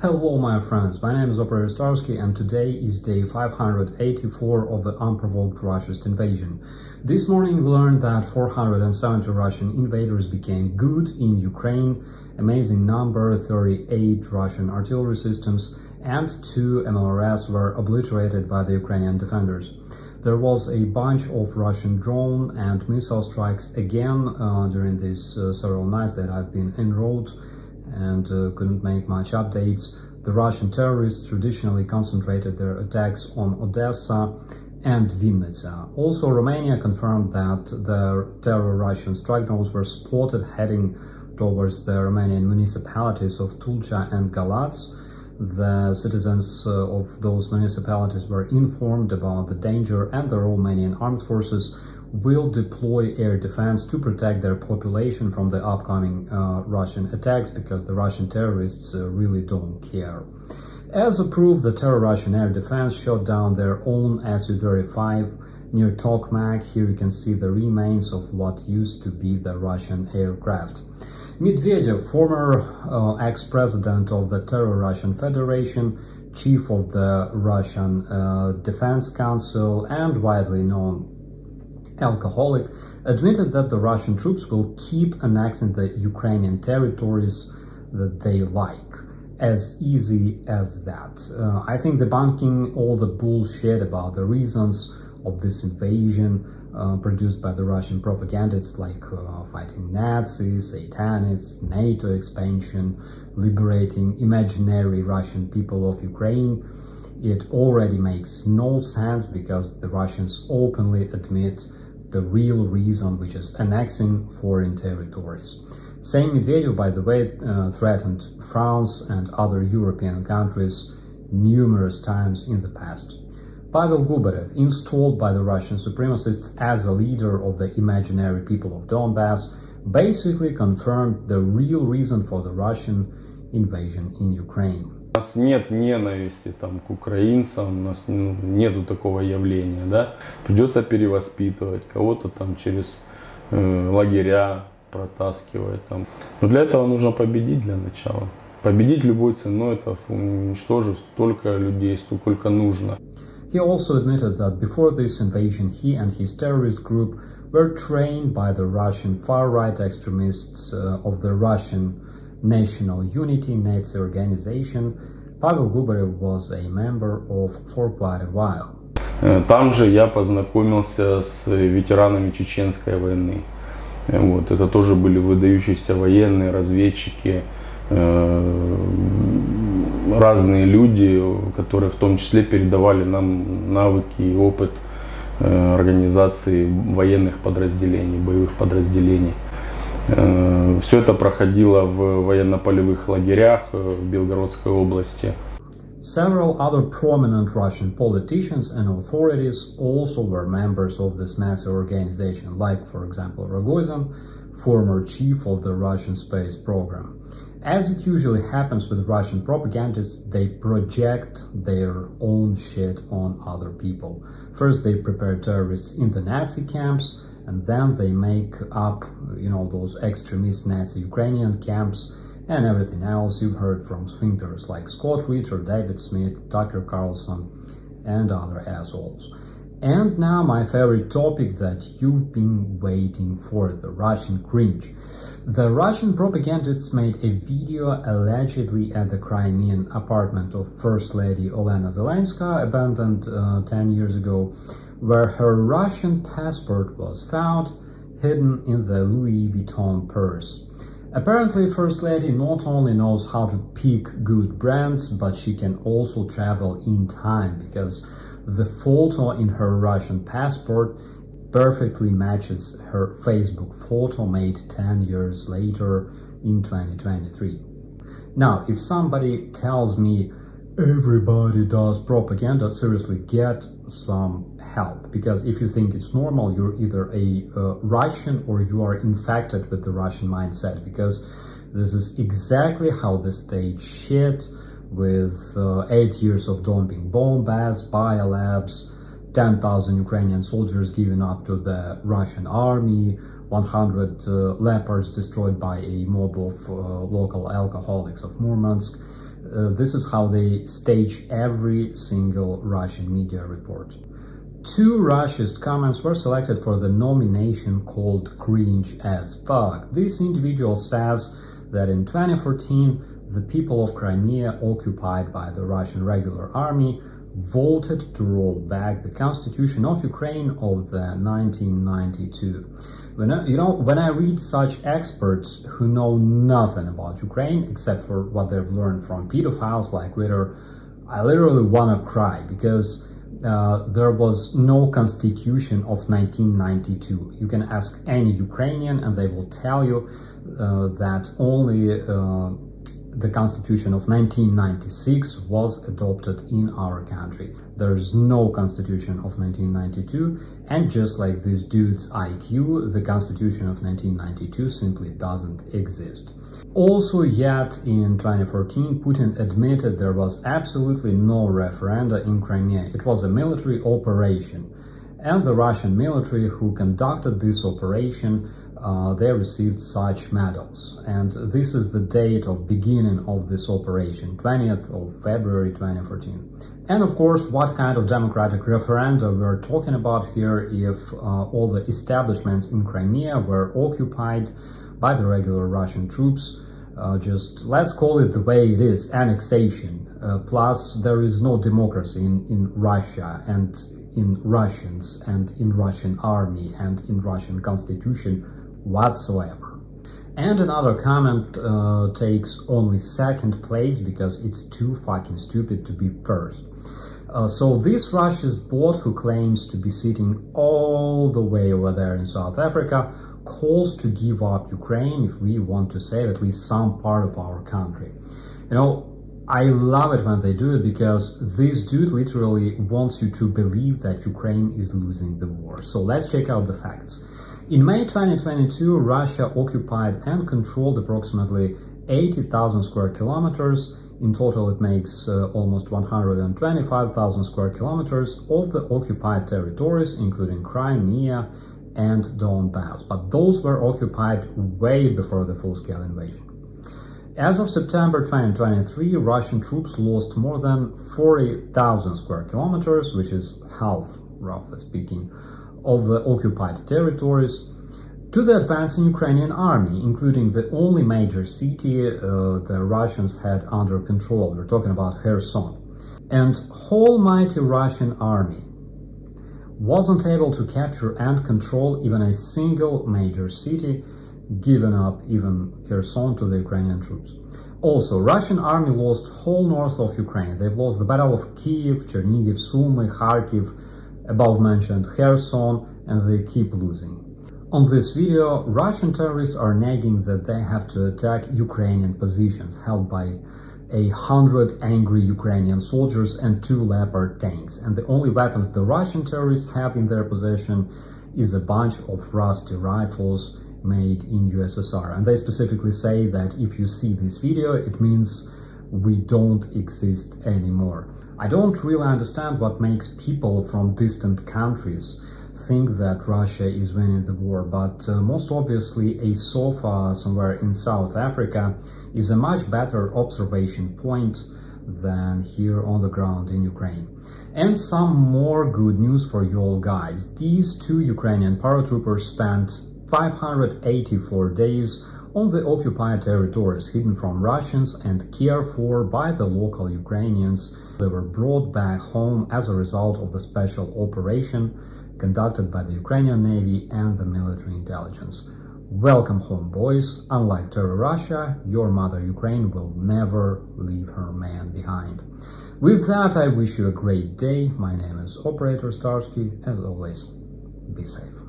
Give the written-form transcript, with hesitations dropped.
Hello my friends, my name is Operator Starsky and today is day 584 of the unprovoked Russian invasion. This morning we learned that 470 Russian invaders became good in Ukraine, amazing number, 38 Russian artillery systems and 2 MLRS were obliterated by the Ukrainian defenders. There was a bunch of Russian drone and missile strikes again during these several nights that I've been en route and couldn't make much updates. The Russian terrorists traditionally concentrated their attacks on Odessa and Vinnytsia. Also, Romania confirmed that the terror Russian strike drones were spotted heading towards the Romanian municipalities of Tulcea and Galați. The citizens of those municipalities were informed about the danger, and the Romanian armed forces will deploy air defense to protect their population from the upcoming Russian attacks, because the Russian terrorists really don't care. As a proof, the terror Russian air defense shot down their own Su-35 near Tokmak. Here you can see the remains of what used to be the Russian aircraft. Medvedev, former ex-president of the terror Russian Federation, chief of the Russian Defense Council and widely known alcoholic, admitted that the Russian troops will keep annexing the Ukrainian territories that they like. As easy as that. I think debunking all the bullshit about the reasons of this invasion produced by the Russian propagandists, like fighting Nazis, Satanists, NATO expansion, liberating imaginary Russian people of Ukraine, it already makes no sense, because the Russians openly admit the real reason, which is annexing foreign territories. Same Medvedev, by the way, threatened France and other European countries numerous times in the past. Pavel Gubarev, installed by the Russian supremacists as a leader of the imaginary people of Donbass, basically confirmed the real reason for the Russian invasion in Ukraine. У нас нет ненависти там к украинцам, у нас нету такого явления, да. Придется перевоспитывать кого-то там через лагеря протаскивать там. Но для этого нужно победить для начала. Победить любой ценой, это уничтожить столько людей, сколько нужно. He also admitted that before this invasion, he and his terrorist group were trained by the Russian far-right extremists of the Russian National Unity Nazi organization. Pavel Gubarev was a member of for quite a while. Там же я познакомился с ветеранами Чеченской войны. Вот, это тоже были выдающиеся военные, разведчики, разные люди, которые в том числе передавали нам навыки и опыт организации военных подразделений, боевых подразделений. Все это проходило в военно-полевых лагерях в Белгородской области. Several other prominent Russian politicians and authorities also were members of this Nazi organization, like, for example, Rogozin, former chief of the Russian space program. As it usually happens with Russian propagandists, they project their own shit on other people. First, they prepare terrorists in the Nazi camps, and then they make up, those extremist Nazi Ukrainian camps and everything else. You've heard from sphincters like Scott Ritter, David Smith, Tucker Carlson, and other assholes. And now my favorite topic that you've been waiting for, the Russian cringe. The Russian propagandists made a video allegedly at the Crimean apartment of First Lady Olena Zelenska, abandoned 10 years ago, where her Russian passport was found hidden in the Louis Vuitton purse. Apparently, First Lady not only knows how to pick good brands, but she can also travel in time, because the photo in her Russian passport perfectly matches her Facebook photo made 10 years later in 2023. Now, if somebody tells me everybody does propaganda, seriously, get some help, because if you think it's normal, you're either a Russian or you are infected with the Russian mindset, because this is exactly how the state shit with 8 years of dumping bombas, biolabs, 10,000 Ukrainian soldiers given up to the Russian army, 100 leopards destroyed by a mob of local alcoholics of Murmansk. This is how they stage every single Russian media report. Two Russian comments were selected for the nomination called cringe as fuck. This individual says that in 2014, the people of Crimea, occupied by the Russian regular army, voted to roll back the constitution of Ukraine of the 1992. When I read such experts who know nothing about Ukraine except for what they've learned from pedophiles like Ritter, I literally want to cry, because there was no constitution of 1992. You can ask any Ukrainian and they will tell you that only the constitution of 1996 was adopted in our country. There's no constitution of 1992, and just like this dude's IQ, the constitution of 1992 simply doesn't exist. Also, yet in 2014, Putin admitted there was absolutely no referenda in Crimea. It was a military operation, and the Russian military who conducted this operation, they received such medals. And this is the date of beginning of this operation, 20th of February 2014. And of course, what kind of democratic referenda we're talking about here if all the establishments in Crimea were occupied by the regular Russian troops? Just let's call it the way it is, annexation. Plus, there is no democracy in Russia and in Russians and in Russian army and in Russian constitution whatsoever. And another comment takes only second place because it's too fucking stupid to be first. So this Russia's bot, who claims to be sitting all the way over there in South Africa, calls to give up Ukraine if we want to save at least some part of our country. You know, I love it when they do it, because this dude literally wants you to believe that Ukraine is losing the war. So let's check out the facts. In May 2022, Russia occupied and controlled approximately 80,000 square kilometers. In total, it makes almost 125,000 square kilometers of the occupied territories, including Crimea and Donbass. But those were occupied way before the full-scale invasion. As of September 2023, Russian troops lost more than 40,000 square kilometers, which is half, roughly speaking, of the occupied territories, to the advancing Ukrainian army, including the only major city the Russians had under control. We're talking about Kherson. And almighty Russian army wasn't able to capture and control even a single major city, giving up even Kherson to the Ukrainian troops. Also, Russian army lost whole north of Ukraine. They've lost the Battle of Kiev, Chernihiv, Sumy, Kharkiv, above mentioned Kherson, and they keep losing. On this video, Russian terrorists are nagging that they have to attack Ukrainian positions held by 100 angry Ukrainian soldiers and 2 Leopard tanks, and the only weapons the Russian terrorists have in their possession is a bunch of rusty rifles made in USSR. And they specifically say that if you see this video, it means we don't exist anymore. I don't really understand what makes people from distant countries think that Russia is winning the war, but most obviously a sofa somewhere in South Africa is a much better observation point than here on the ground in Ukraine. And some more good news for you all guys. These 2 Ukrainian paratroopers spent 584 days on the occupied territories, hidden from Russians and cared for by the local Ukrainians. They were brought back home as a result of the special operation conducted by the Ukrainian Navy and the military intelligence. Welcome home, boys. Unlike terror Russia, your mother Ukraine will never leave her man behind. With that, I wish you a great day. My name is Operator Starsky. As always, be safe.